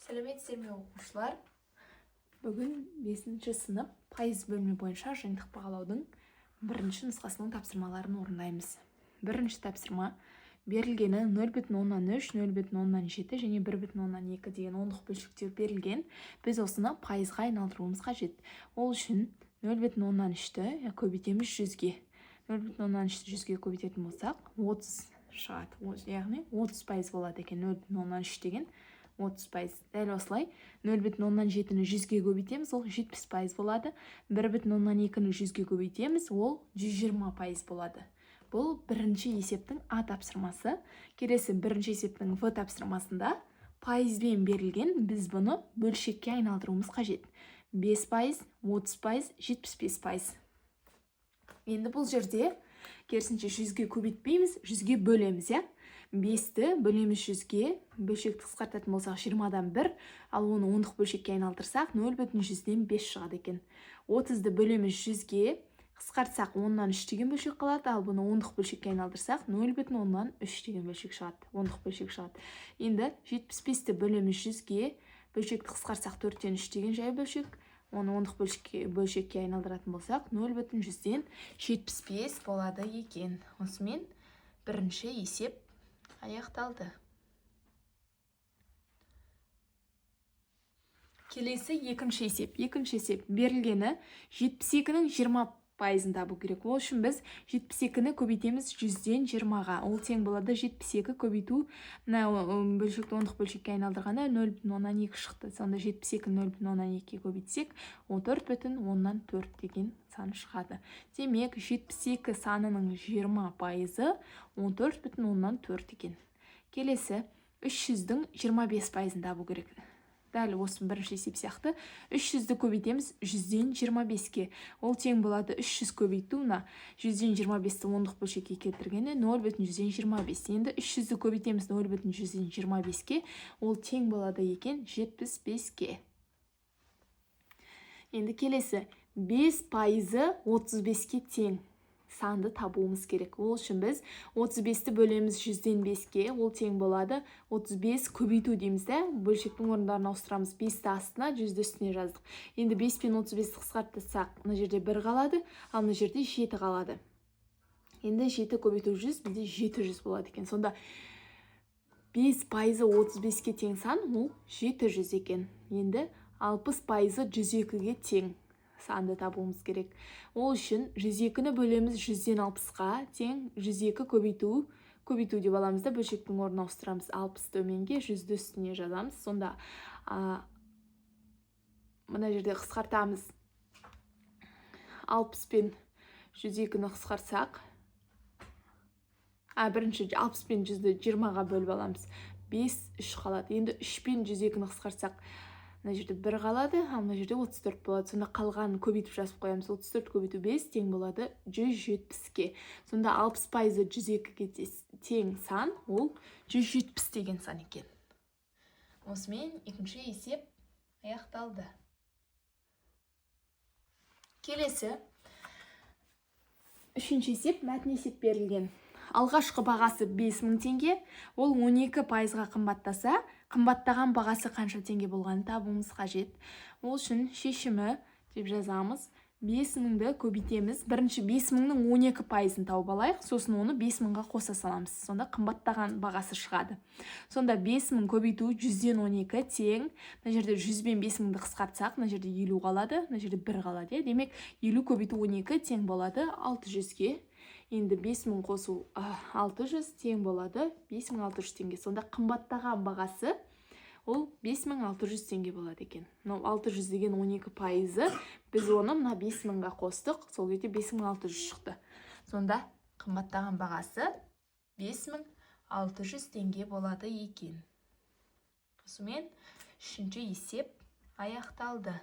Сәлеметсіздер ме оқушылар? Бүгін 5-ші сынып пайыз бөлімі бойынша жиынтық бағалаудың бірінші нұсқасының тапсырмаларын орындаймыз. Бірінші тапсырма берілгені 0,3, 0,7 және 1,2 деген ондық бөлшектер берілген. Біз осыны пайызға айналдыруымыз қажет. Ол үшін 0,3-ті көбейтеміз 100-ге. 0,3-ті 100-ге көбейтетін болсақ, 30 шығады. Яғни 30% болады екен. 0,3 деген 30%. Дәл осылай 0,7-ні 100-ге көбейтеміз, ол 70% болады. 1,2-ні 100-ге көбейтеміз, ол 120% болады. Бұл бірінші есептің А тапсырмасы. Келесі бірінші есептің В тапсырмасында пайызбен берілген, біз бұны бөлшекке айналдыруымыз қажет. 5%, 30%, 75%. Енді бұл жерде керісінше 100-ге көбейтпейміз, 100-ге бөлеміз, 5-ті бөлеміз 100-ге, бөлшекті қысқартатын болсақ 20-дан 1, ал оны ондық бөлшекке айналдырсақ 0,100-ден 5 шығады екен. 30-ды бөлеміз 100-ге, қысқартсақ 10-нан 3 деген бөлшек қалады, ал бұны ондық бөлшекке айналдырсақ 0,10-нан 3 деген бөлшек шығады, ондық бөлшек шығады. Енді 75-ті бөлеміз 100-ге, бөлшекті қысқартсақ 4-тен 3 деген жай бөлшек, оны ондық бөлшекке айналдыратын болсақ 0,100-ден 75 болады екен. Осымен бірінші есеп аяқталды. Келесі екінші есеп. Екінші есеп берілгені 72-нің 20% табу керек. Ол үшін біз 72-ні көбейтеміз 100-ден 20-ға. Ол тең болады 72 көбейту бөлшекті ондық бөлшекке айналдырғанда 0,2 шықты. Сонда 72-ні 0,2-ге көбейтсек, 14,4 деген сан шығады. Демек, 72 санының 20%-ы 14,4 екен. Келесі 300-дің 25% табу керек. Дәл осы бірінші есеп сияқты 300-ді көбейтеміз 100-ден 25-ге. Ол тең болады 300 көбейту 100-ден 25-ті ондық бөлшекке келтіргенде 0,125. Енді 300-ді көбейтеміз 0,125-ге. Ол тең болады екен 75-ге. Енді келесі 5%-ы 35-ке тең санды табуымыз керек. Ол үшін біз 35-ті бөлеміз 100-ден 5-ге, ол тең болады 35 көбейту дейміз, бөлшектің орындарын ауыстырамыз. 5-ті астына, 100-ді үстіне жаздық. Енді 5 пен 35-ті қысқартсақ, мына жерде 1 қалады, ал мына жерде 7 қалады. Енді 7 көбейту 100, бізде 700 болады екен. Сонда 5%-ы 35-ке тең сан, ол 700 екен. Енді 60%-ы 102-ге тең санды табуымыз керек. Ол үшін 102-ні бөлеміз 100-ден 60-ға тең 102 көбейту деп аламыз да, бөлшектің орнын ауыстырамыз. 60 төменге, 100-ді үстіне жазамыз. Сонда мына жерде қысқартамыз. 60 пен 102-ні қысқартсақ, бірінші 60 пен 100-ді 20-ға бөліп аламыз. 5, 3 қалады. Енді 3 пен 102-ні қысқартсақ, мына жерде 1 қалады, ал мына жерде 34 болады. Сонда қалғанын көбейтіп жазып қоямыз. 34 көбейту 5 тең болады 170-ге. Сонда 60%-ы 102-ге тең сан, ол 170 деген сан екен. Осымен екінші есеп аяқталды. Келесі үшінші есеп мәтін есеп берілген. Алғашқы бағасы 5000 теңге, ол 12%-ға қымбаттаса, қымбаттаған бағасы қанша теңге болғанын табуымыз қажет. Ол үшін шешімі деп жазамыз. 5000-ді көбейтеміз. Бірінші 5000-нің 12%-ын тауып алайық, сосын оны 5000-ға қоса саламыз. Сонда қымбаттаған бағасы шығады. Сонда 5000 көбейту 100-ден 12 тең. Мына жерде 100 бен 5000-ді қысқартсақ, мына жерде 50 қалады, мына жерде 1 қалады. Демек, 50 көбейту 12 тең болады 600-ге. Енді 5000 қосу 600 тең болады 5600 теңге. Сонда қымбаттаған бағасы ол 5600 теңге болады екен. 600 деген 12%-ы, біз оны мына 5000-ға қостық, сол кезде 5600 шықты. Сонда қымбаттаған бағасы 5600 теңге болады екен. Осымен үшінші есеп аяқталды.